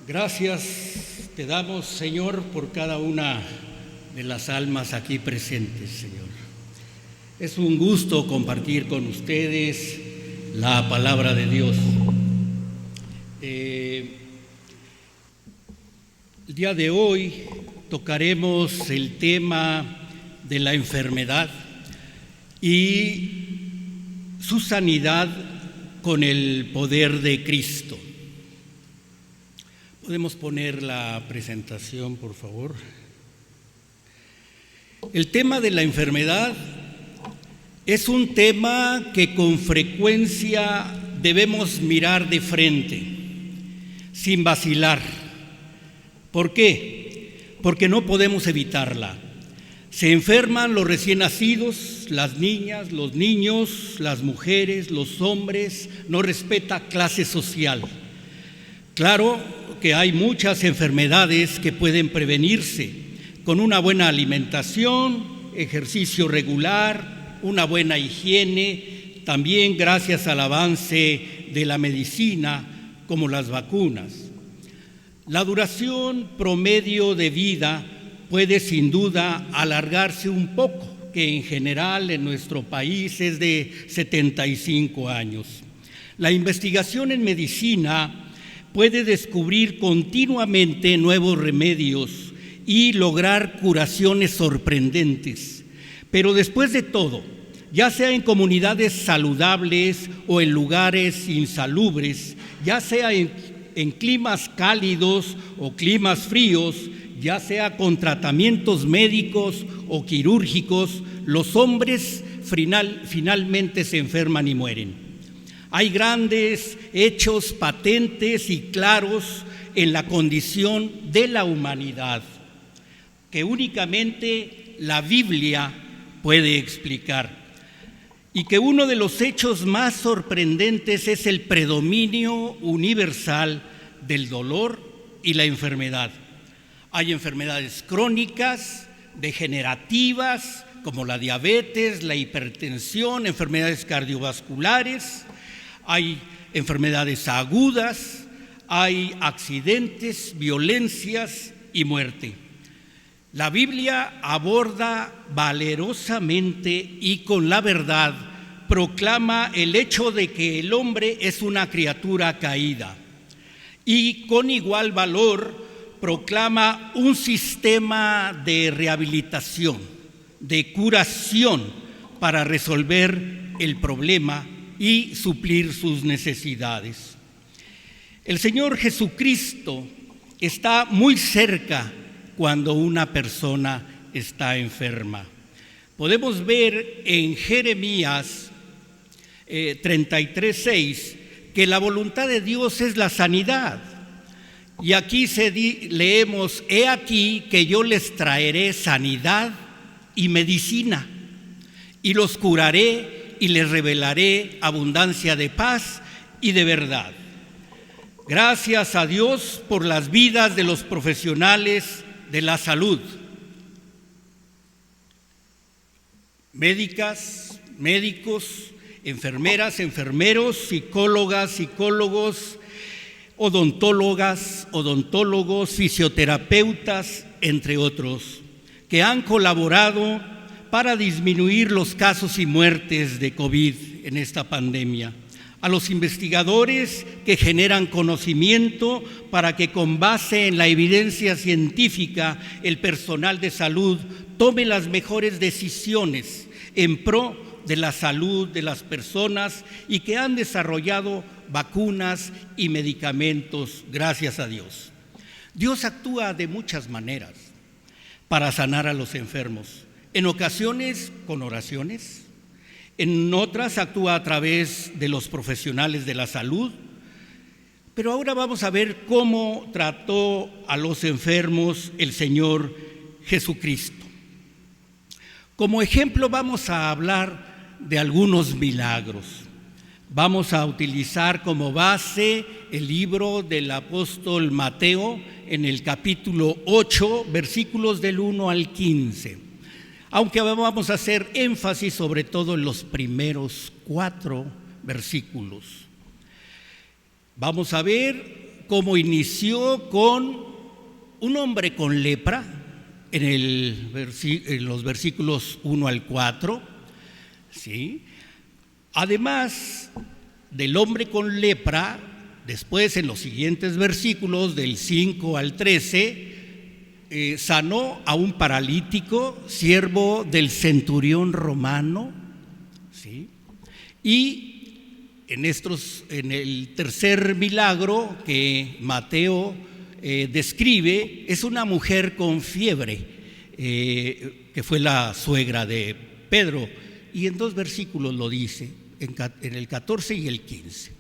Gracias te damos, Señor, por cada una de las almas aquí presentes, Señor. Es un gusto compartir con ustedes la palabra de Dios. El día de hoy tocaremos el tema de la enfermedad y su sanidad con el poder de Cristo. ¿Podemos poner la presentación, por favor? El tema de la enfermedad es un tema que con frecuencia debemos mirar de frente, sin vacilar. ¿Por qué? Porque no podemos evitarla. Se enferman los recién nacidos, las niñas, los niños, las mujeres, los hombres, no respeta clase social. Claro que hay muchas enfermedades que pueden prevenirse con una buena alimentación, ejercicio regular, una buena higiene, también gracias al avance de la medicina como las vacunas. La duración promedio de vida puede sin duda alargarse un poco, que en general en nuestro país es de 75 años. La investigación en medicina puede descubrir continuamente nuevos remedios y lograr curaciones sorprendentes. Pero después de todo, ya sea en comunidades saludables o en lugares insalubres, ya sea en climas cálidos o climas fríos, ya sea con tratamientos médicos o quirúrgicos, los hombres finalmente se enferman y mueren. Hay grandes hechos patentes y claros en la condición de la humanidad que únicamente la Biblia puede explicar, y que uno de los hechos más sorprendentes es el predominio universal del dolor y la enfermedad. Hay enfermedades crónicas, degenerativas, como la diabetes, la hipertensión, enfermedades cardiovasculares. Hay enfermedades agudas, hay accidentes, violencias y muerte. La Biblia aborda valerosamente y con la verdad proclama el hecho de que el hombre es una criatura caída, y con igual valor proclama un sistema de rehabilitación, de curación para resolver el problema y suplir sus necesidades. El Señor Jesucristo está muy cerca cuando una persona está enferma. Podemos ver en Jeremías 33:6 que la voluntad de Dios es la sanidad. Y aquí leemos: he aquí que yo les traeré sanidad y medicina, y los curaré y les revelaré abundancia de paz y de verdad. Gracias a Dios por las vidas de los profesionales de la salud, médicas, médicos, enfermeras, enfermeros, psicólogas, psicólogos, odontólogas, odontólogos, fisioterapeutas, entre otros, que han colaborado para disminuir los casos y muertes de COVID en esta pandemia. A los investigadores que generan conocimiento para que con base en la evidencia científica el personal de salud tome las mejores decisiones en pro de la salud de las personas y que han desarrollado vacunas y medicamentos, gracias a Dios. Dios actúa de muchas maneras para sanar a los enfermos. En ocasiones con oraciones, en otras actúa a través de los profesionales de la salud. Pero ahora vamos a ver cómo trató a los enfermos el Señor Jesucristo. Como ejemplo vamos a hablar de algunos milagros. Vamos a utilizar como base el libro del apóstol Mateo en el capítulo 8, versículos del 1 al 15. Aunque vamos a hacer énfasis sobre todo en los primeros 4 versículos. Vamos a ver como inició con un hombre con lepra, en los versículos 1 al 4, ¿sí? Además del hombre con lepra, después en los siguientes versículos, del 5 al 13, sanó a un paralítico, siervo del centurión romano, ¿sí? Y en el tercer milagro que Mateo describe, es una mujer con fiebre, que fue la suegra de Pedro, y en 2 versículos lo dice, en el 14 y el 15.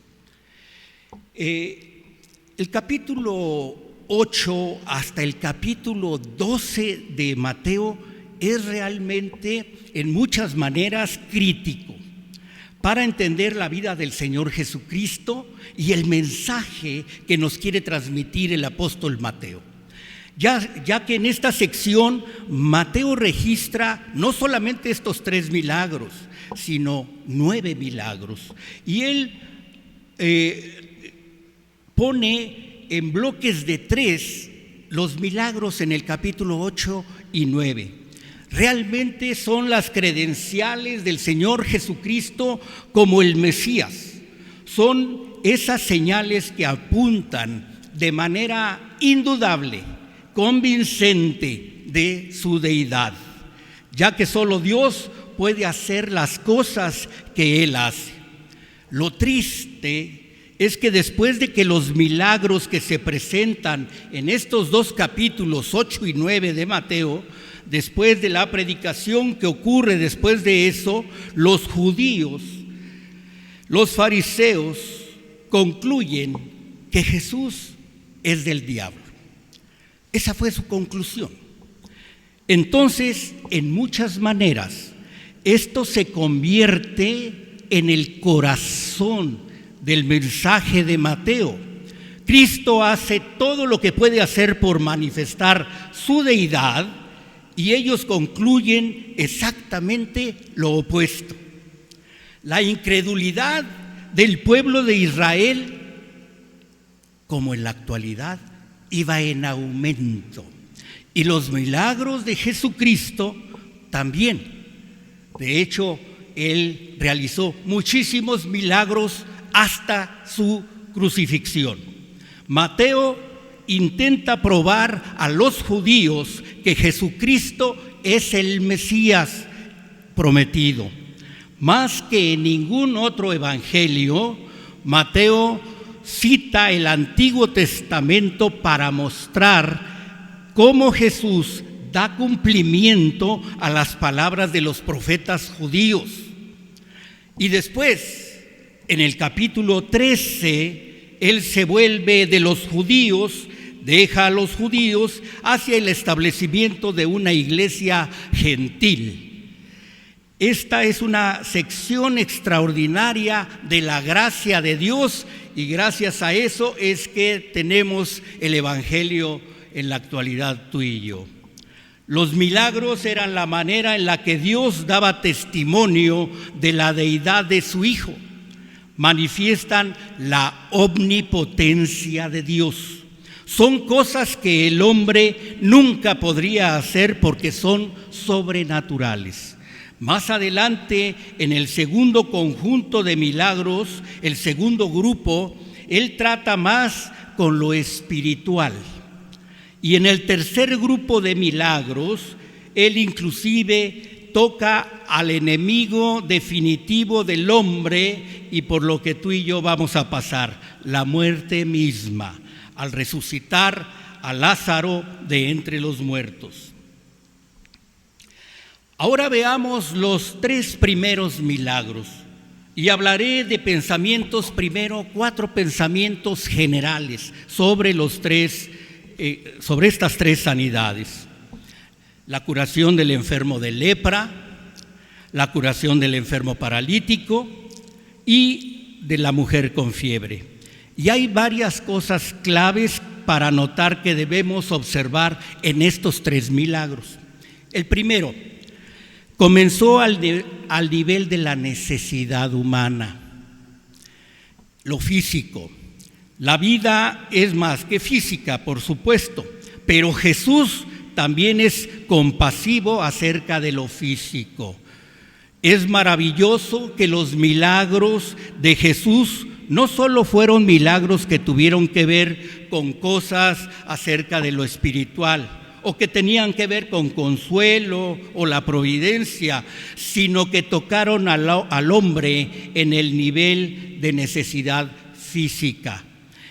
El capítulo 8 hasta el capítulo 12 de Mateo es realmente en muchas maneras crítico para entender la vida del Señor Jesucristo y el mensaje que nos quiere transmitir el apóstol Mateo. Ya que en esta sección Mateo registra no solamente estos 3 milagros, sino 9 milagros. Y él pone en bloques de 3 los milagros en el capítulo 8 y 9. Realmente son las credenciales del Señor Jesucristo como el Mesías. Son esas señales que apuntan de manera indudable, convincente de su deidad, ya que solo Dios puede hacer las cosas que Él hace. Lo triste es que después de que los milagros que se presentan en estos 2 capítulos, 8 y 9 de Mateo, después de la predicación que ocurre después de eso, los judíos, los fariseos, concluyen que Jesús es del diablo. Esa fue su conclusión. Entonces, en muchas maneras, esto se convierte en el corazón del mensaje de Mateo. Cristo hace todo lo que puede hacer por manifestar su deidad, y ellos concluyen exactamente lo opuesto. La incredulidad del pueblo de Israel, como en la actualidad, iba en aumento. Y los milagros de Jesucristo también. De hecho, Él realizó muchísimos milagros hasta su crucifixión. Mateo intenta probar a los judíos que Jesucristo es el Mesías prometido. Más que en ningún otro evangelio, Mateo cita el Antiguo Testamento para mostrar cómo Jesús da cumplimiento a las palabras de los profetas judíos. Y después, en el capítulo 13, Él se vuelve de los judíos, deja a los judíos hacia el establecimiento de una iglesia gentil. Esta es una sección extraordinaria de la gracia de Dios, y gracias a eso es que tenemos el evangelio en la actualidad, tú y yo. Los milagros eran la manera en la que Dios daba testimonio de la deidad de su Hijo. Manifiestan la omnipotencia de Dios. Son cosas que el hombre nunca podría hacer porque son sobrenaturales. Más adelante, en el segundo conjunto de milagros, el segundo grupo, él trata más con lo espiritual. Y en el tercer grupo de milagros, él inclusive toca al enemigo definitivo del hombre y por lo que tú y yo vamos a pasar, la muerte misma, al resucitar a Lázaro de entre los muertos. Ahora veamos los 3 primeros milagros y hablaré de pensamientos primero, 4 pensamientos generales sobre sobre estas 3 sanidades: la curación del enfermo de lepra, la curación del enfermo paralítico y de la mujer con fiebre. Y hay varias cosas claves para notar que debemos observar en estos 3 milagros. El primero, comenzó al nivel de la necesidad humana, lo físico. La vida es más que física, por supuesto, pero Jesús también es compasivo acerca de lo físico. Es maravilloso que los milagros de Jesús no solo fueron milagros que tuvieron que ver con cosas acerca de lo espiritual o que tenían que ver con consuelo o la providencia, sino que tocaron al hombre en el nivel de necesidad física.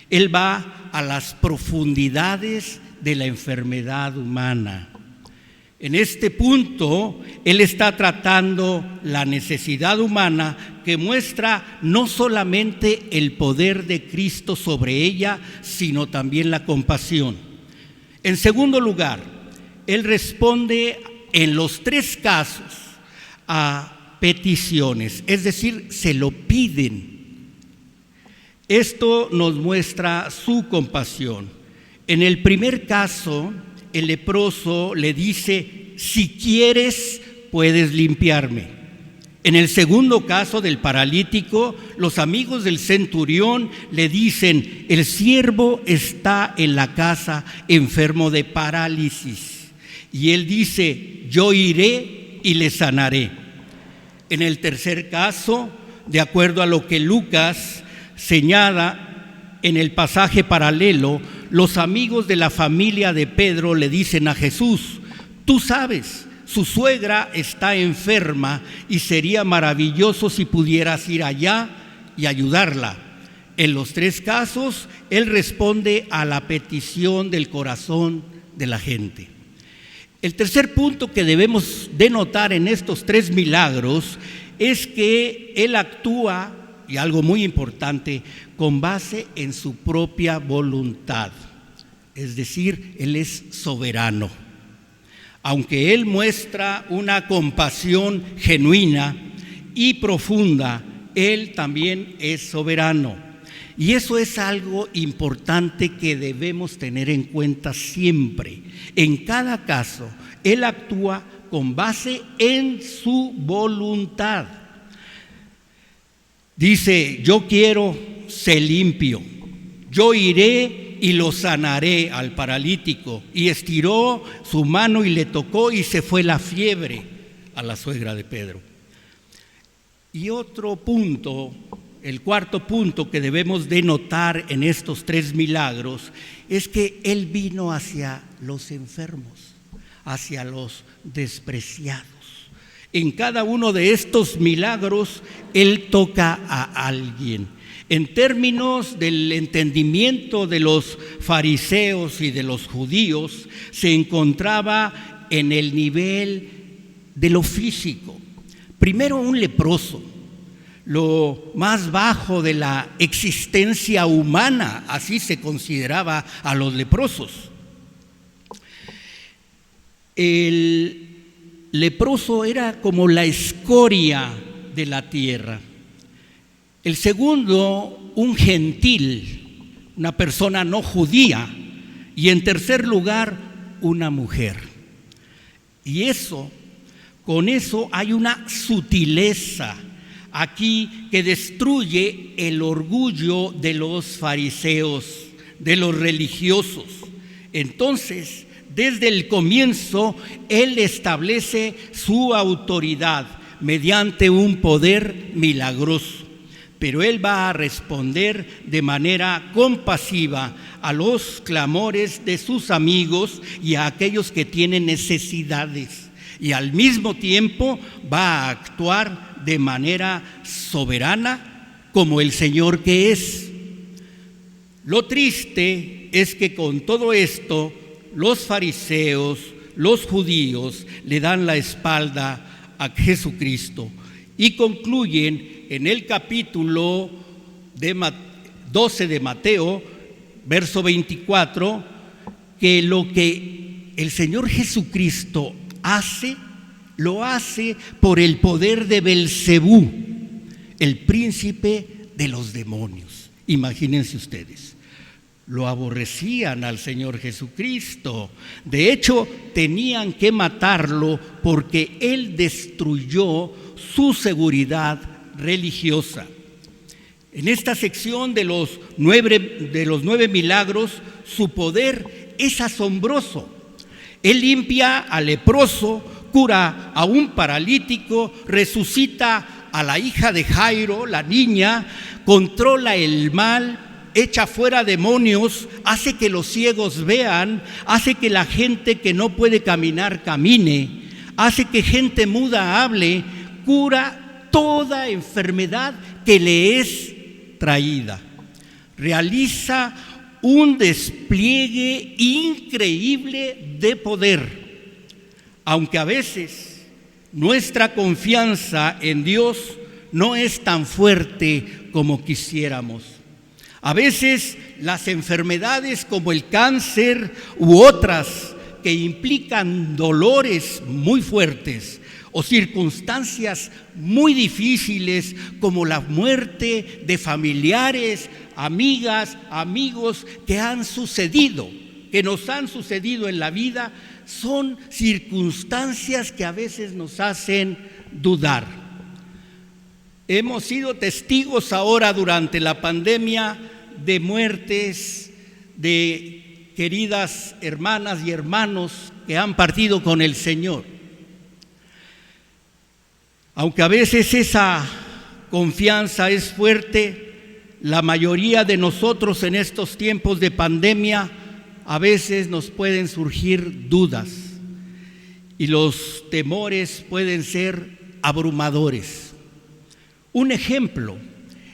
Él va a las profundidades de la enfermedad humana. En este punto, Él está tratando la necesidad humana que muestra no solamente el poder de Cristo sobre ella, sino también la compasión. En segundo lugar, Él responde en los tres casos a peticiones, es decir, se lo piden. Esto nos muestra su compasión. En el primer caso, el leproso le dice: si quieres, puedes limpiarme. En el segundo caso del paralítico, los amigos del centurión le dicen: el siervo está en la casa enfermo de parálisis. Y él dice: yo iré y le sanaré. En el tercer caso, de acuerdo a lo que Lucas señala en el pasaje paralelo, los amigos de la familia de Pedro le dicen a Jesús: tú sabes, su suegra está enferma y sería maravilloso si pudieras ir allá y ayudarla. En los tres casos, Él responde a la petición del corazón de la gente. El tercer punto que debemos de notar en estos tres milagros es que Él actúa, y algo muy importante, con base en su propia voluntad. Es decir, Él es soberano. Aunque Él muestra una compasión genuina y profunda, Él también es soberano. Y eso es algo importante que debemos tener en cuenta siempre. En cada caso, Él actúa con base en su voluntad. Dice: yo quiero, sé limpio. Yo iré y lo sanaré al paralítico. Y estiró su mano y le tocó y se fue la fiebre a la suegra de Pedro. Y otro punto, el cuarto punto que debemos de notar en estos tres milagros, es que Él vino hacia los enfermos, hacia los despreciados. En cada uno de estos milagros, Él toca a alguien. En términos del entendimiento de los fariseos y de los judíos, se encontraba en el nivel de lo físico. Primero, un leproso, lo más bajo de la existencia humana, así se consideraba a los leprosos. El leproso era como la escoria de la tierra. El segundo, un gentil, una persona no judía. Y en tercer lugar, una mujer. Y con eso hay una sutileza aquí que destruye el orgullo de los fariseos, de los religiosos. Entonces, desde el comienzo, Él establece su autoridad mediante un poder milagroso. Pero Él va a responder de manera compasiva a los clamores de sus amigos y a aquellos que tienen necesidades. Y al mismo tiempo va a actuar de manera soberana como el Señor que es. Lo triste es que con todo esto, los fariseos, los judíos, le dan la espalda a Jesucristo y concluyen en el capítulo 12 de Mateo, verso 24, que lo que el Señor Jesucristo hace, lo hace por el poder de Belcebú, el príncipe de los demonios. Imagínense ustedes. Lo aborrecían al Señor Jesucristo. De hecho, tenían que matarlo porque Él destruyó su seguridad religiosa. En esta sección de los 9 milagros, su poder es asombroso. Él limpia al leproso, cura a un paralítico, resucita a la hija de Jairo, la niña, controla el mal, echa fuera demonios, hace que los ciegos vean, hace que la gente que no puede caminar camine, hace que gente muda hable, cura toda enfermedad que le es traída. Realiza un despliegue increíble de poder, aunque a veces nuestra confianza en Dios no es tan fuerte como quisiéramos. A veces las enfermedades como el cáncer u otras que implican dolores muy fuertes o circunstancias muy difíciles como la muerte de familiares, amigas, amigos que nos han sucedido en la vida, son circunstancias que a veces nos hacen dudar. Hemos sido testigos ahora durante la pandemia de muertes de queridas hermanas y hermanos que han partido con el Señor. Aunque a veces esa confianza es fuerte, la mayoría de nosotros en estos tiempos de pandemia a veces nos pueden surgir dudas y los temores pueden ser abrumadores. Un ejemplo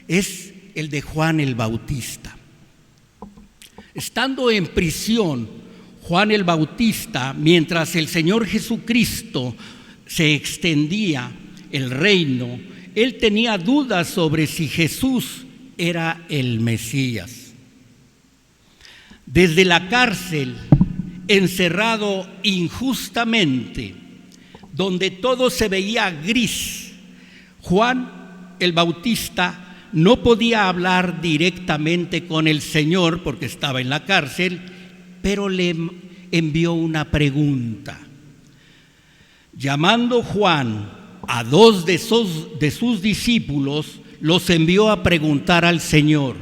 es el de Juan el Bautista. Estando en prisión, Juan el Bautista, mientras el Señor Jesucristo se extendía el reino, él tenía dudas sobre si Jesús era el Mesías. Desde la cárcel, encerrado injustamente, donde todo se veía gris, Juan el Bautista no podía hablar directamente con el Señor porque estaba en la cárcel, pero le envió una pregunta. Llamando Juan a 2 de sus discípulos, los envió a preguntar al Señor: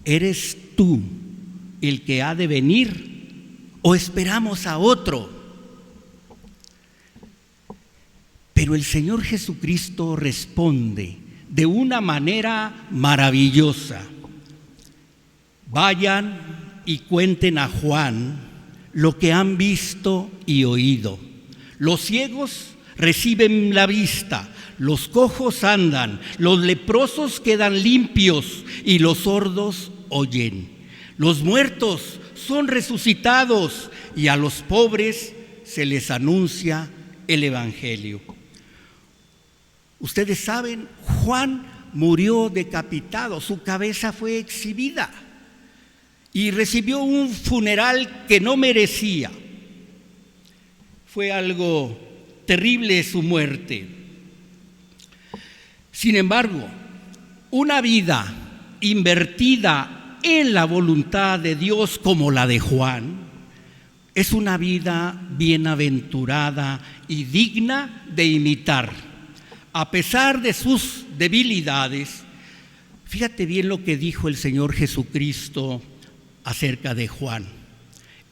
¿eres tú el que ha de venir o esperamos a otro? Pero el Señor Jesucristo responde de una manera maravillosa: vayan y cuenten a Juan lo que han visto y oído. Los ciegos reciben la vista, los cojos andan, los leprosos quedan limpios y los sordos oyen. Los muertos son resucitados y a los pobres se les anuncia el Evangelio. Ustedes saben, Juan murió decapitado, su cabeza fue exhibida y recibió un funeral que no merecía. Fue algo terrible su muerte. Sin embargo, una vida invertida en la voluntad de Dios como la de Juan es una vida bienaventurada y digna de imitar. A pesar de sus debilidades, fíjate bien lo que dijo el Señor Jesucristo acerca de Juan: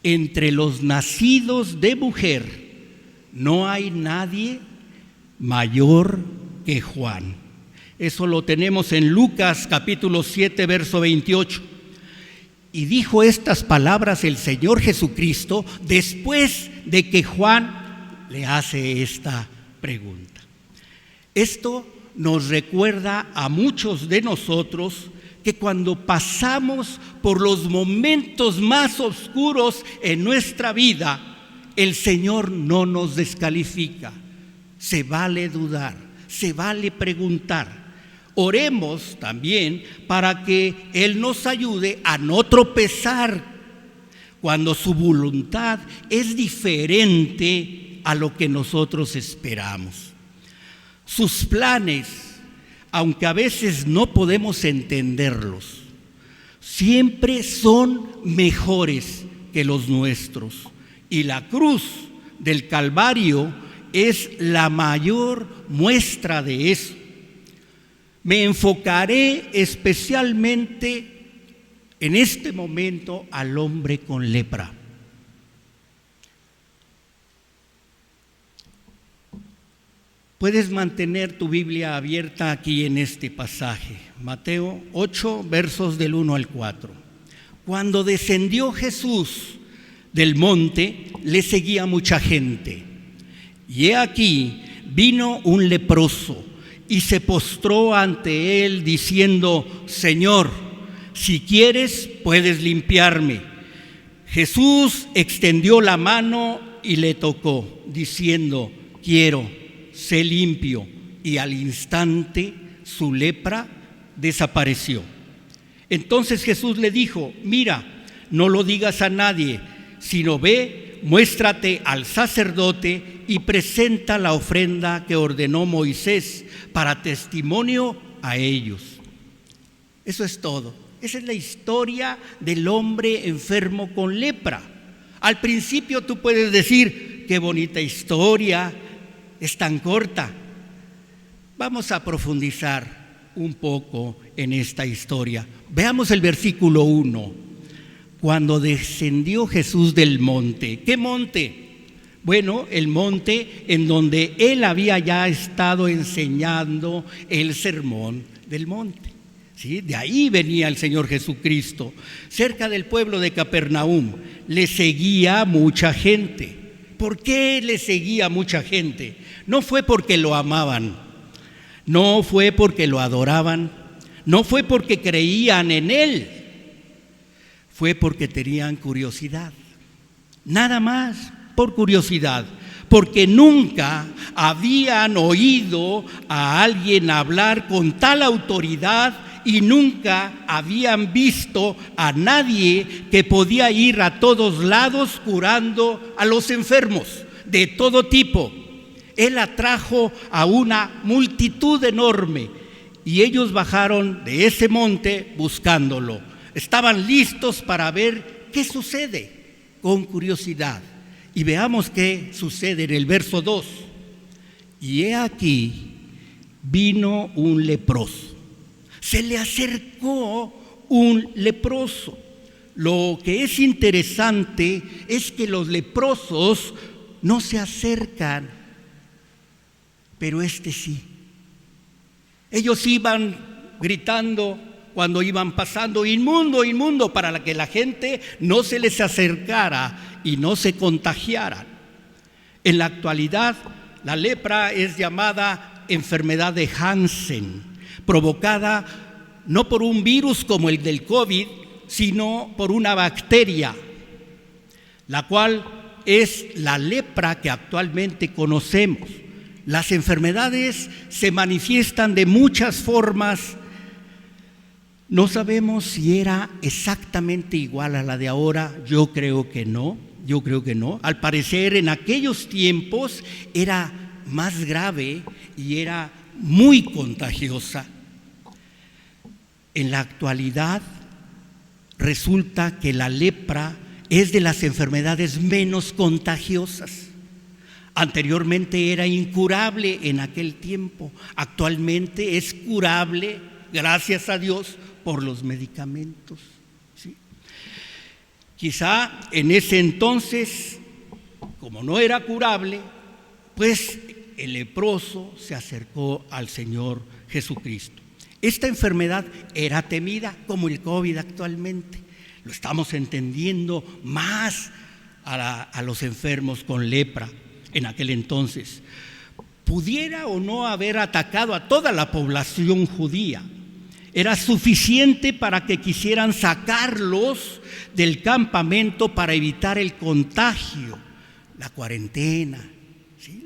entre los nacidos de mujer no hay nadie mayor que Juan. Eso lo tenemos en Lucas capítulo 7, verso 28. Y dijo estas palabras el Señor Jesucristo después de que Juan le hace esta pregunta. Esto nos recuerda a muchos de nosotros que cuando pasamos por los momentos más oscuros en nuestra vida, el Señor no nos descalifica. Se vale dudar, se vale preguntar. Oremos también para que Él nos ayude a no tropezar cuando su voluntad es diferente a lo que nosotros esperamos. Sus planes, aunque a veces no podemos entenderlos, siempre son mejores que los nuestros. Y la cruz del Calvario es la mayor muestra de eso. Me enfocaré especialmente en este momento al hombre con lepra. Puedes mantener tu Biblia abierta aquí en este pasaje, Mateo 8, versos del 1 al 4. Cuando descendió Jesús del monte, le seguía mucha gente. Y he aquí, vino un leproso y se postró ante él diciendo: Señor, si quieres, puedes limpiarme. Jesús extendió la mano y le tocó, diciendo: quiero, sé limpio. Y al instante su lepra desapareció. Entonces Jesús le dijo: mira, no lo digas a nadie, sino ve, muéstrate al sacerdote y presenta la ofrenda que ordenó Moisés para testimonio a ellos. Eso es todo. Esa es la historia del hombre enfermo con lepra. Al principio tú puedes decir: qué bonita historia, es tan corta. Vamos a profundizar un poco en esta historia. Veamos el versículo 1. Cuando descendió Jesús del monte. ¿Qué monte? Bueno, el monte en donde él había ya estado enseñando el sermón del monte. ¿Sí? De ahí venía el Señor Jesucristo. Cerca del pueblo de Capernaum le seguía mucha gente. ¿Por qué le seguía mucha gente? No fue porque lo amaban, no fue porque lo adoraban, no fue porque creían en él, fue porque tenían curiosidad. Nada más, por curiosidad, porque nunca habían oído a alguien hablar con tal autoridad y nunca habían visto a nadie que podía ir a todos lados curando a los enfermos de todo tipo. Él atrajo a una multitud enorme y ellos bajaron de ese monte buscándolo. Estaban listos para ver qué sucede, con curiosidad. Y veamos qué sucede en el verso 2. Y he aquí, vino un leproso. Se le acercó un leproso. Lo que es interesante es que los leprosos no se acercan, pero este sí. Ellos iban gritando cuando iban pasando: inmundo, inmundo, para que la gente no se les acercara y no se contagiaran. En la actualidad, la lepra es llamada enfermedad de Hansen, provocada no por un virus como el del COVID, sino por una bacteria, la cual es la lepra que actualmente conocemos. Las enfermedades se manifiestan de muchas formas. No sabemos si era exactamente igual a la de ahora. Yo creo que no. Al parecer, en aquellos tiempos era más grave y era muy contagiosa. En la actualidad resulta que la lepra es de las enfermedades menos contagiosas. Anteriormente era incurable en aquel tiempo. Actualmente es curable, gracias a Dios, por los medicamentos. ¿Sí? Quizá en ese entonces, como no era curable, pues el leproso se acercó al Señor Jesucristo. Esta enfermedad era temida como el COVID actualmente. Lo estamos entendiendo más a los enfermos con lepra en aquel entonces. Pudiera o no haber atacado a toda la población judía. Era suficiente para que quisieran sacarlos del campamento para evitar el contagio. La cuarentena, ¿sí?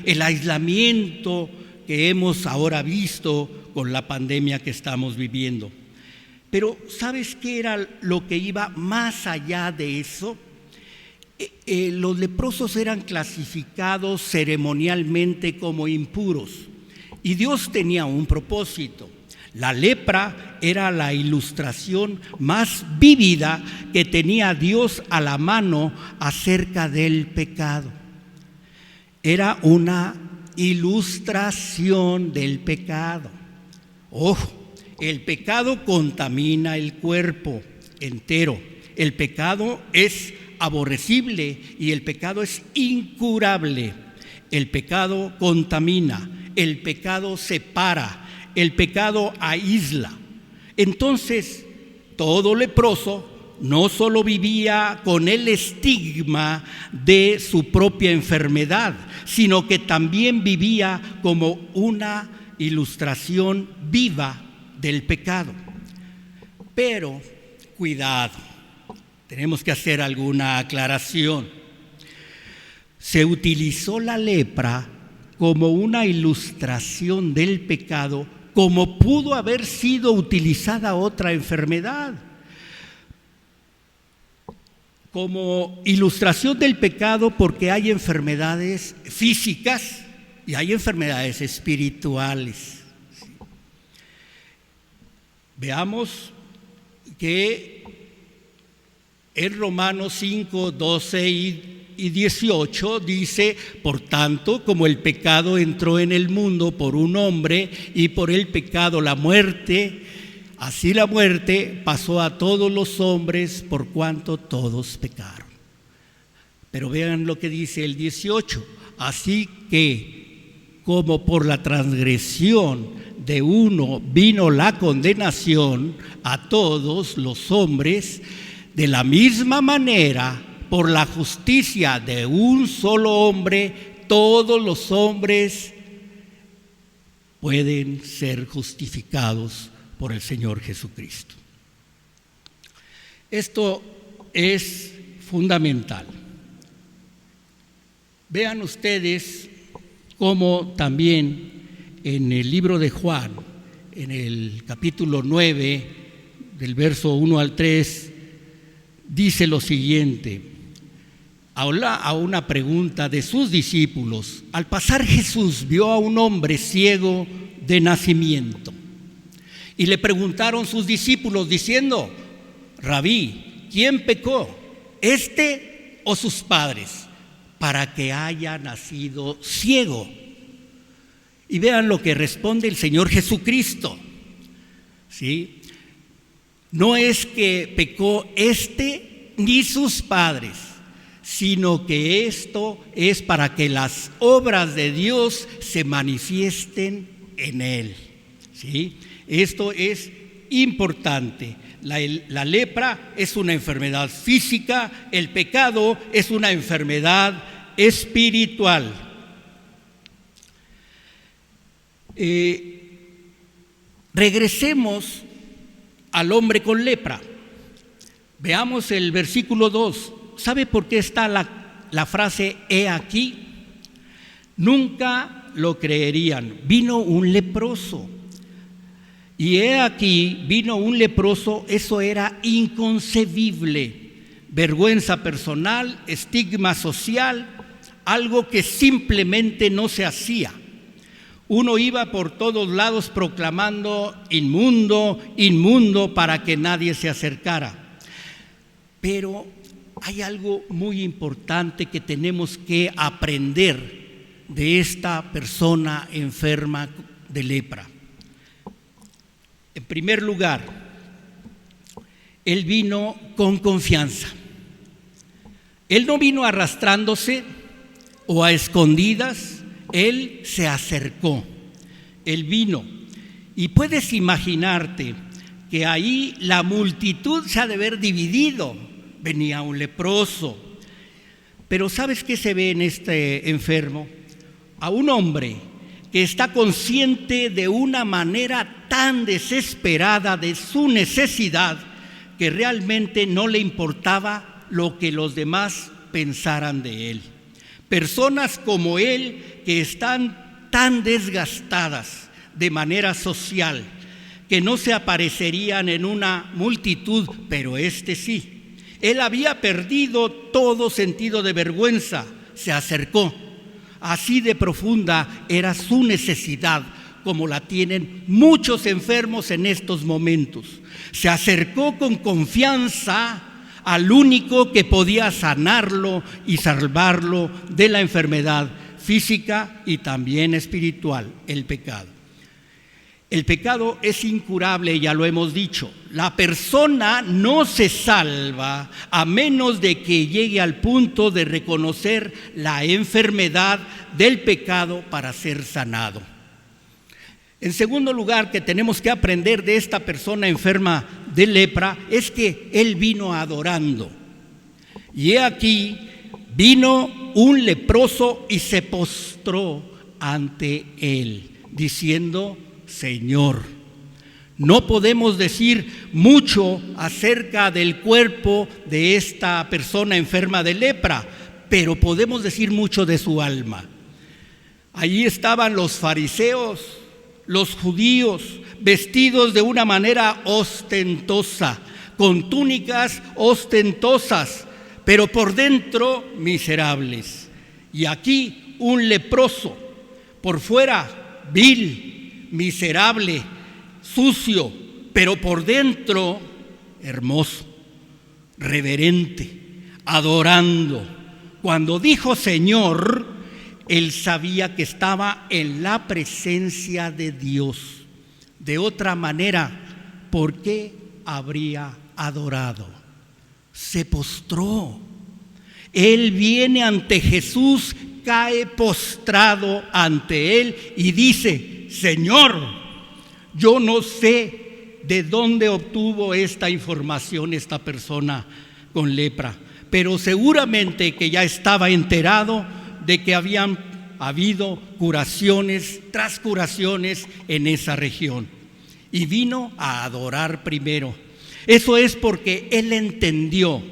El aislamiento que hemos ahora visto con la pandemia que estamos viviendo. Pero ¿sabes qué era lo que iba más allá de eso? Los leprosos eran clasificados ceremonialmente como impuros y Dios tenía un propósito. La lepra era la ilustración más vívida que tenía Dios a la mano acerca del pecado. Era una ilustración del pecado. Ojo, el pecado contamina el cuerpo entero. El pecado es aborrecible y el pecado es incurable. El pecado contamina, el pecado separa, el pecado aísla. Entonces, todo leproso no solo vivía con el estigma de su propia enfermedad, sino que también vivía como una ilustración viva del pecado. Pero, cuidado, tenemos que hacer alguna aclaración. Se utilizó la lepra como una ilustración del pecado, como pudo haber sido utilizada otra enfermedad. Como ilustración del pecado, porque hay enfermedades físicas y hay enfermedades espirituales. Veamos que en Romanos 5, 12 y 18 dice: por tanto, como el pecado entró en el mundo por un hombre y por el pecado la muerte, así la muerte pasó a todos los hombres por cuanto todos pecaron. Pero vean lo que dice el 18: así que como por la transgresión de uno vino la condenación a todos los hombres, de la misma manera, por la justicia de un solo hombre, todos los hombres pueden ser justificados por el Señor Jesucristo. Esto es fundamental. Vean ustedes cómo también en el libro de Juan, en el capítulo 9, del verso 1 al 3, dice lo siguiente: a una pregunta de sus discípulos, al pasar Jesús vio a un hombre ciego de nacimiento. Y le preguntaron sus discípulos diciendo: Rabí, ¿quién pecó, este o sus padres, para que haya nacido ciego? Y vean lo que responde el Señor Jesucristo. ¿Sí? No es que pecó este ni sus padres, sino que esto es para que las obras de Dios se manifiesten en él. ¿Sí? Esto es importante. La lepra es una enfermedad física, el pecado es una enfermedad espiritual. Regresemos al hombre con lepra. Veamos el versículo 2. ¿Sabe por qué está la frase he aquí? Nunca lo creerían. Vino un leproso. Y he aquí, vino un leproso, eso era inconcebible. Vergüenza personal, estigma social, algo que simplemente no se hacía. Uno iba por todos lados proclamando inmundo, inmundo, para que nadie se acercara. Pero hay algo muy importante que tenemos que aprender de esta persona enferma de lepra. En primer lugar, él vino con confianza. Él no vino arrastrándose o a escondidas. Él se acercó, él vino. Y puedes imaginarte que ahí la multitud se ha de haber dividido. Venía un leproso. Pero ¿sabes qué se ve en este enfermo? A un hombre que está consciente de una manera tan desesperada de su necesidad que realmente no le importaba lo que los demás pensaran de él. Personas como él que están tan desgastadas de manera social que no se aparecerían en una multitud, pero este sí. Él había perdido todo sentido de vergüenza, se acercó. Así de profunda era su necesidad, como la tienen muchos enfermos en estos momentos. Se acercó con confianza al único que podía sanarlo y salvarlo de la enfermedad física y también espiritual, el pecado. El pecado es incurable, ya lo hemos dicho. La persona no se salva a menos de que llegue al punto de reconocer la enfermedad del pecado para ser sanado. En segundo lugar, que tenemos que aprender de esta persona enferma de lepra es que él vino adorando. Y he aquí, vino un leproso y se postró ante él, diciendo: Señor. No podemos decir mucho acerca del cuerpo de esta persona enferma de lepra, pero podemos decir mucho de su alma. Allí estaban los fariseos, los judíos, vestidos de una manera ostentosa, con túnicas ostentosas, pero por dentro miserables. Y aquí un leproso, por fuera vil, miserable, sucio, pero por dentro hermoso, reverente, adorando. Cuando dijo Señor, él sabía que estaba en la presencia de Dios. De otra manera, ¿por qué habría adorado? Se postró. Él viene ante Jesús, cae postrado ante él y dice: Señor, yo no sé de dónde obtuvo esta información esta persona con lepra, pero seguramente que ya estaba enterado de que habían habido curaciones tras curaciones en esa región. Y vino a adorar primero. Eso es porque él entendió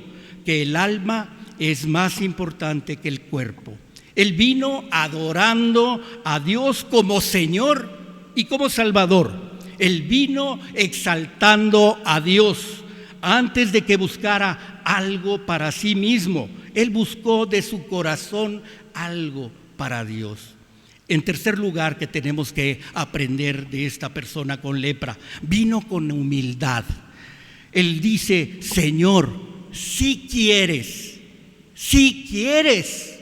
que el alma es más importante que el cuerpo. Él vino adorando a Dios como Señor y como Salvador. Él vino exaltando a Dios antes de que buscara algo para sí mismo. Él buscó de su corazón algo para Dios. En tercer lugar, que tenemos que aprender de esta persona con lepra, vino con humildad. Él dice: Señor, si quieres, si quieres.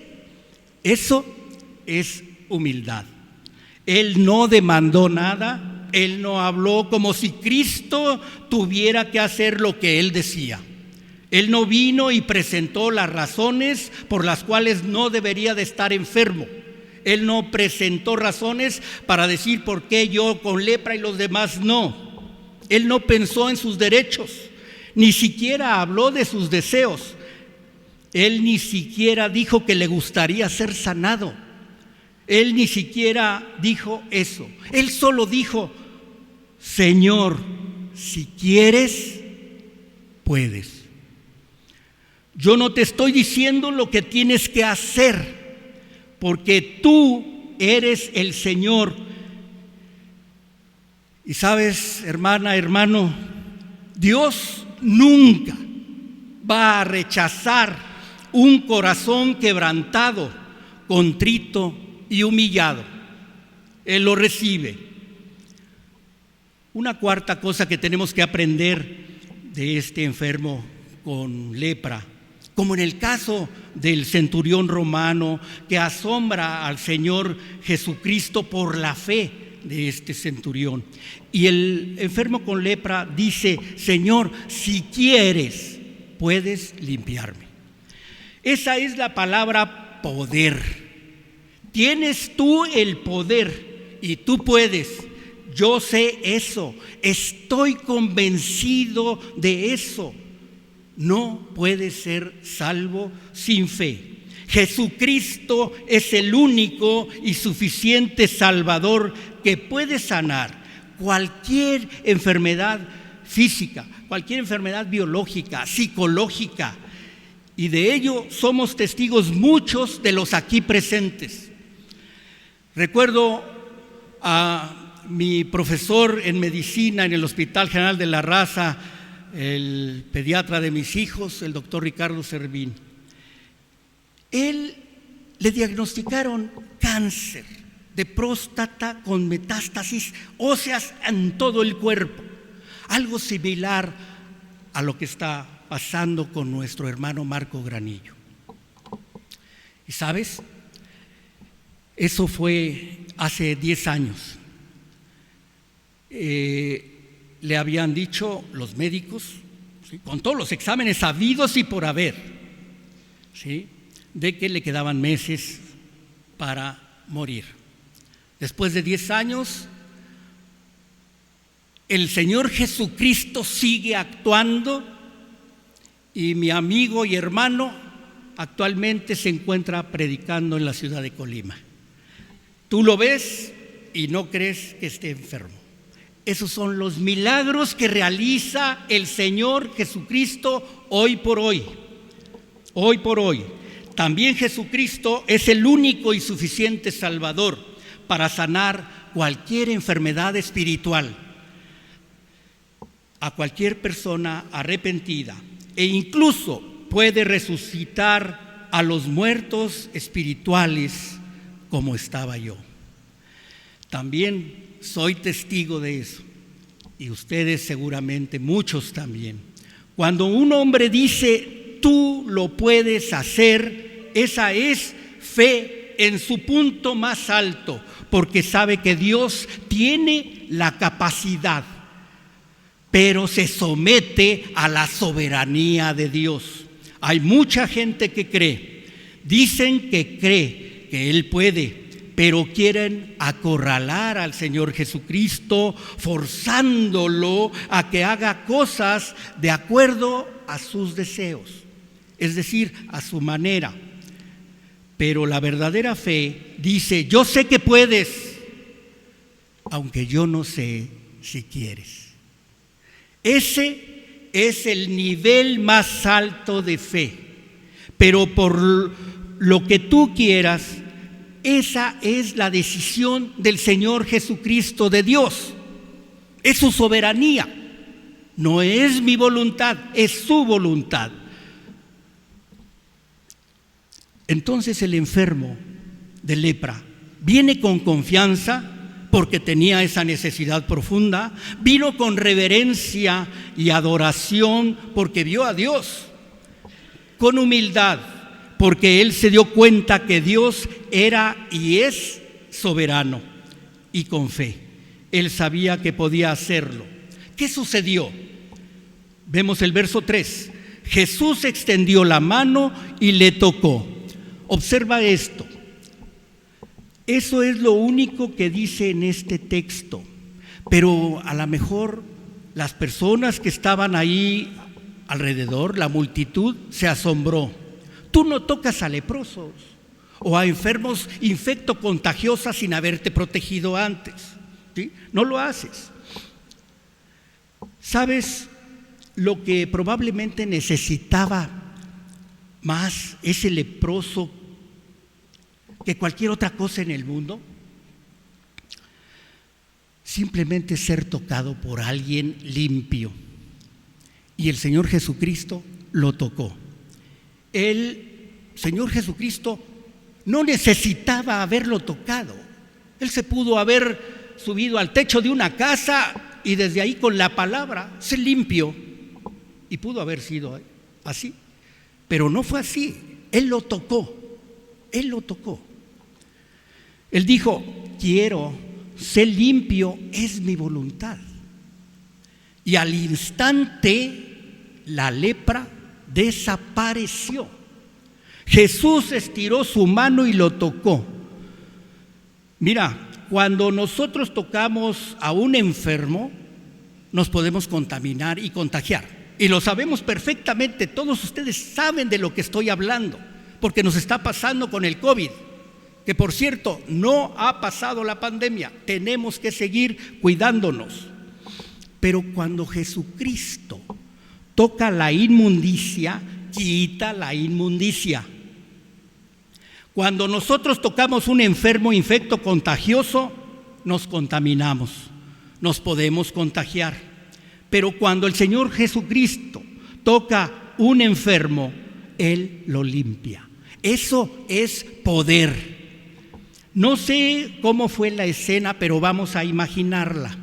Eso es humildad. Él no demandó nada, él no habló como si Cristo tuviera que hacer lo que él decía. Él no vino y presentó las razones por las cuales no debería de estar enfermo. Él no presentó razones para decir por qué yo con lepra y los demás no. Él no pensó en sus derechos, ni siquiera habló de sus deseos. Él ni siquiera dijo que le gustaría ser sanado. Él ni siquiera dijo eso. Él solo dijo: Señor, si quieres, puedes. Yo no te estoy diciendo lo que tienes que hacer, porque tú eres el Señor. Y sabes, hermana, hermano, Dios nunca va a rechazar un corazón quebrantado, contrito y humillado. Él lo recibe. Una cuarta cosa que tenemos que aprender de este enfermo con lepra, como en el caso del centurión romano que asombra al Señor Jesucristo por la fe de este centurión. Y el enfermo con lepra dice: Señor, si quieres, puedes limpiarme. Esa es la palabra poder. Tienes tú el poder y tú puedes. Yo sé eso, estoy convencido de eso. No puedes ser salvo sin fe. Jesucristo es el único y suficiente Salvador que puede sanar cualquier enfermedad física, cualquier enfermedad biológica, psicológica. Y de ello somos testigos muchos de los aquí presentes. Recuerdo a mi profesor en medicina en el Hospital General de la Raza, el pediatra de mis hijos, el doctor Ricardo Servín. Él le diagnosticaron cáncer de próstata con metástasis óseas en todo el cuerpo, algo similar a lo que está pasando con nuestro hermano Marco Granillo. ¿Y sabes? Eso fue hace 10 años. le habían dicho los médicos, ¿sí?, con todos los exámenes habidos y por haber, ¿sí?, de que le quedaban meses para morir. Después de 10 años, el Señor Jesucristo sigue actuando y mi amigo y hermano actualmente se encuentra predicando en la ciudad de Colima. Tú lo ves y no crees que esté enfermo. Esos son los milagros que realiza el Señor Jesucristo hoy por hoy. Hoy por hoy. También Jesucristo es el único y suficiente Salvador para sanar cualquier enfermedad espiritual a cualquier persona arrepentida, e incluso puede resucitar a los muertos espirituales como estaba yo. También soy testigo de eso, y ustedes seguramente, muchos también. Cuando un hombre dice, tú lo puedes hacer, esa es fe en su punto más alto, porque sabe que Dios tiene la capacidad, pero se somete a la soberanía de Dios. Hay mucha gente que cree, dicen que cree que Él puede, pero quieren acorralar al Señor Jesucristo, forzándolo a que haga cosas de acuerdo a sus deseos, es decir, a su manera. Pero la verdadera fe dice, yo sé que puedes, aunque yo no sé si quieres. Ese es el nivel más alto de fe, pero por lo que tú quieras, esa es la decisión del Señor Jesucristo, de Dios. Es su soberanía, no es mi voluntad, es su voluntad. Entonces el enfermo de lepra viene con confianza porque tenía esa necesidad profunda, vino con reverencia y adoración porque vio a Dios, con humildad porque él se dio cuenta que Dios era y es soberano, y con fe él sabía que podía hacerlo. ¿Qué sucedió? Vemos el verso 3. Jesús extendió la mano y le tocó. Observa esto. Eso es lo único que dice en este texto, pero a lo mejor las personas que estaban ahí alrededor, la multitud, se asombró. Tú no tocas a leprosos o a enfermos infectocontagiosos sin haberte protegido antes, ¿sí? No lo haces. ¿Sabes lo que probablemente necesitaba más ese leproso que cualquier otra cosa en el mundo? Simplemente ser tocado por alguien limpio. Y el Señor Jesucristo lo tocó. El Señor Jesucristo no necesitaba haberlo tocado. Él se pudo haber subido al techo de una casa y desde ahí con la palabra se limpió, y pudo haber sido así, pero no fue así. Él lo tocó. Él lo tocó. Él dijo, quiero ser limpio, es mi voluntad. Y al instante la lepra desapareció. Jesús estiró su mano y lo tocó. Mira, cuando nosotros tocamos a un enfermo, nos podemos contaminar y contagiar. Y lo sabemos perfectamente, todos ustedes saben de lo que estoy hablando, porque nos está pasando con el COVID. Que por cierto, no ha pasado la pandemia, tenemos que seguir cuidándonos. Pero cuando Jesucristo toca la inmundicia, quita la inmundicia. Cuando nosotros tocamos un enfermo infecto contagioso, nos contaminamos, nos podemos contagiar. Pero cuando el Señor Jesucristo toca un enfermo, Él lo limpia. Eso es poder. No sé cómo fue la escena, pero vamos a imaginarla.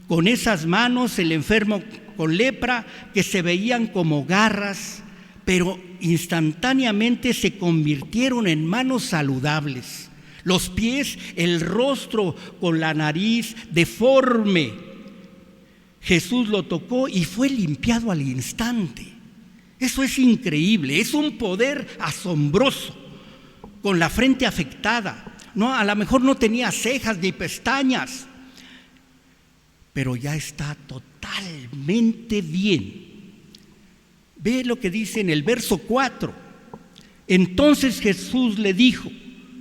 Con esas manos, el enfermo con lepra, que se veían como garras, pero instantáneamente se convirtieron en manos saludables. Los pies, el rostro con la nariz deforme, Jesús lo tocó y fue limpiado al instante. Eso es increíble, es un poder asombroso, con la frente afectada. No, a lo mejor no tenía cejas ni pestañas, pero ya está totalmente bien. Ve lo que dice en el verso 4. Entonces Jesús le dijo: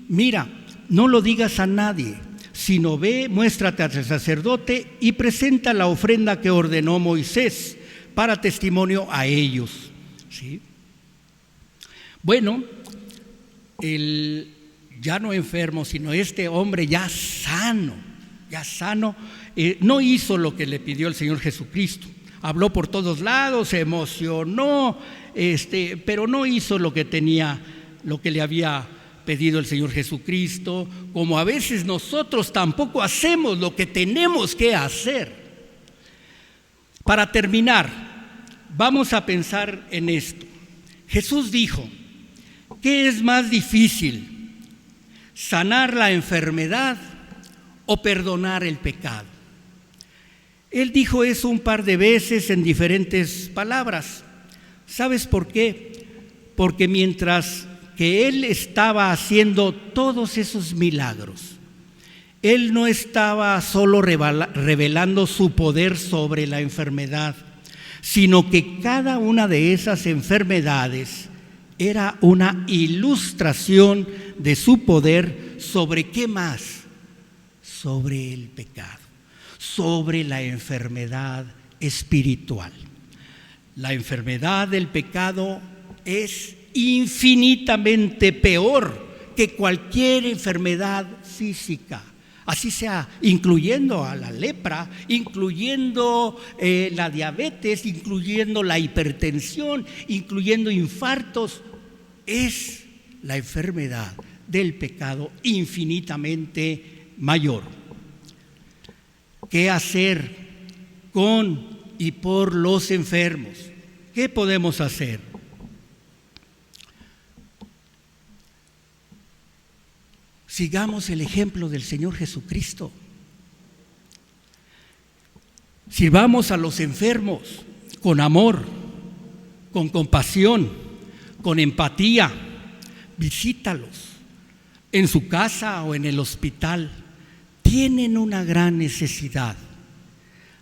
mira, no lo digas a nadie, sino ve, muéstrate al sacerdote y presenta la ofrenda que ordenó Moisés para testimonio a ellos. ¿Sí? Bueno, el ya no enfermo, sino este hombre ya sano, no hizo lo que le pidió el Señor Jesucristo. Habló por todos lados, se emocionó, pero no hizo lo que le había pedido el Señor Jesucristo, como a veces nosotros tampoco hacemos lo que tenemos que hacer. Para terminar, vamos a pensar en esto. Jesús dijo: ¿qué es más difícil? ¿Sanar la enfermedad o perdonar el pecado? Él dijo eso un par de veces en diferentes palabras. ¿Sabes por qué? Porque mientras que Él estaba haciendo todos esos milagros, Él no estaba solo revelando su poder sobre la enfermedad, sino que cada una de esas enfermedades era una ilustración de su poder sobre ¿qué más? Sobre el pecado, sobre la enfermedad espiritual. La enfermedad del pecado es infinitamente peor que cualquier enfermedad física, así sea, incluyendo a la lepra, incluyendo la diabetes, incluyendo la hipertensión, incluyendo infartos. Es la enfermedad del pecado infinitamente mayor. ¿Qué hacer con y por los enfermos? ¿Qué podemos hacer? Sigamos el ejemplo del Señor Jesucristo. Sirvamos a los enfermos con amor, con compasión, con empatía. Visítalos en su casa o en el hospital. Tienen una gran necesidad.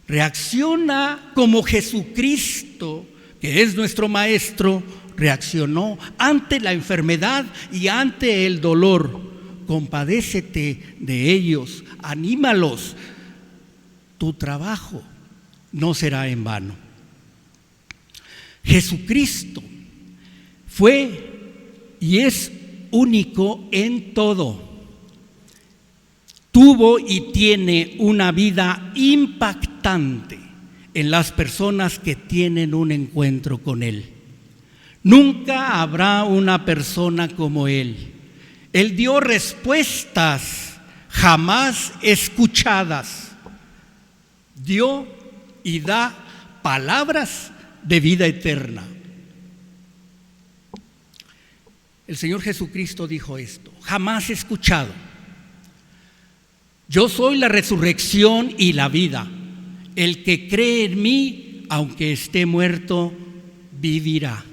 Reacciona como Jesucristo, que es nuestro Maestro, reaccionó ante la enfermedad y ante el dolor. Compadécete de ellos, anímalos. Tu trabajo no será en vano. Jesucristo fue y es único en todo. Tuvo y tiene una vida impactante en las personas que tienen un encuentro con Él. Nunca habrá una persona como Él. Él dio respuestas jamás escuchadas. Dio y da palabras de vida eterna. El Señor Jesucristo dijo esto: jamás escuchado. Yo soy la resurrección y la vida. El que cree en mí, aunque esté muerto, vivirá.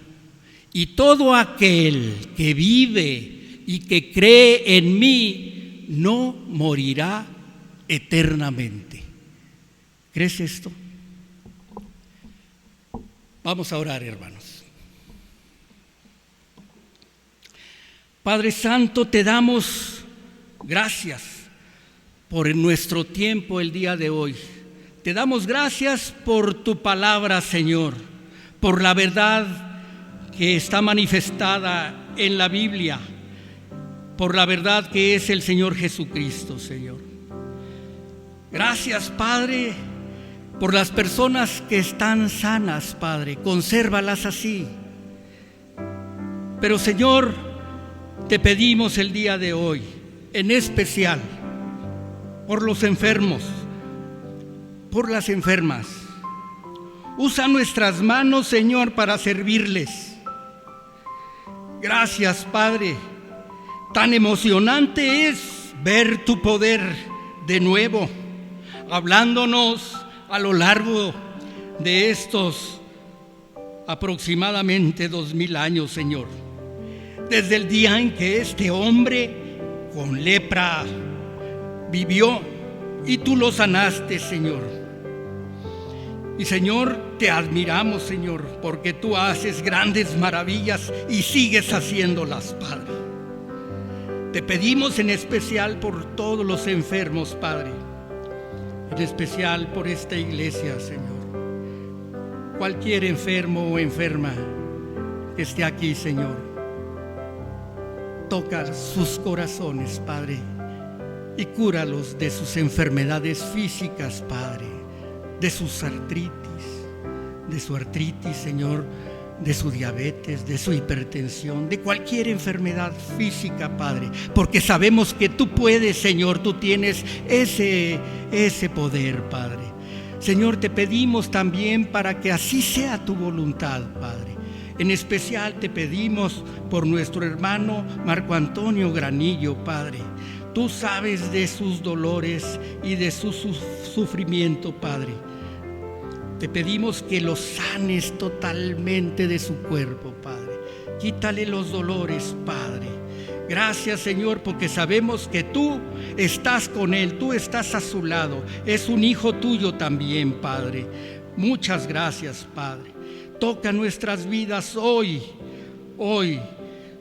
Y todo aquel que vive y que cree en mí no morirá eternamente. ¿Crees esto? Vamos a orar, hermanos. Padre Santo, te damos gracias por nuestro tiempo el día de hoy. Te damos gracias por tu palabra, Señor, por la verdad que está manifestada en la Biblia, por la verdad que es el Señor Jesucristo, Señor. Gracias, Padre, por las personas que están sanas, Padre, consérvalas así. Pero, Señor, te pedimos el día de hoy, en especial, por los enfermos, por las enfermas. Usa nuestras manos, Señor, para servirles. Gracias, Padre. Tan emocionante es ver tu poder de nuevo, hablándonos a lo largo de estos aproximadamente 2000 años, Señor. Desde el día en que este hombre con lepra vivió y tú lo sanaste, Señor. Y Señor, te admiramos, Señor, porque tú haces grandes maravillas y sigues haciéndolas, Padre. Te pedimos en especial por todos los enfermos, Padre, en especial por esta iglesia, Señor. Cualquier enfermo o enferma que esté aquí, Señor, toca sus corazones, Padre, y cúralos de sus enfermedades físicas, Padre, de sus artritis, Señor, de su diabetes, de su hipertensión, de cualquier enfermedad física, Padre, porque sabemos que tú puedes, Señor, tú tienes ese poder, Padre. Señor, te pedimos también para que así sea tu voluntad, Padre. En especial te pedimos por nuestro hermano Marco Antonio Granillo, Padre. Tú sabes de sus dolores y de su sufrimiento, Padre. Te pedimos que lo sanes totalmente de su cuerpo, Padre. Quítale los dolores, Padre. Gracias, Señor, porque sabemos que tú estás con él, tú estás a su lado. Es un hijo tuyo también, Padre. Muchas gracias, Padre. Toca nuestras vidas hoy,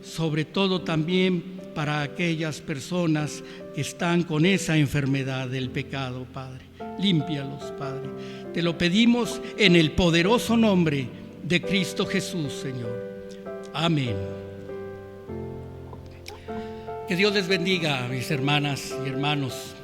sobre todo también para aquellas personas que están con esa enfermedad del pecado, Padre. Límpialos, Padre. Te lo pedimos en el poderoso nombre de Cristo Jesús, Señor. Amén. Que Dios les bendiga, mis hermanas y hermanos.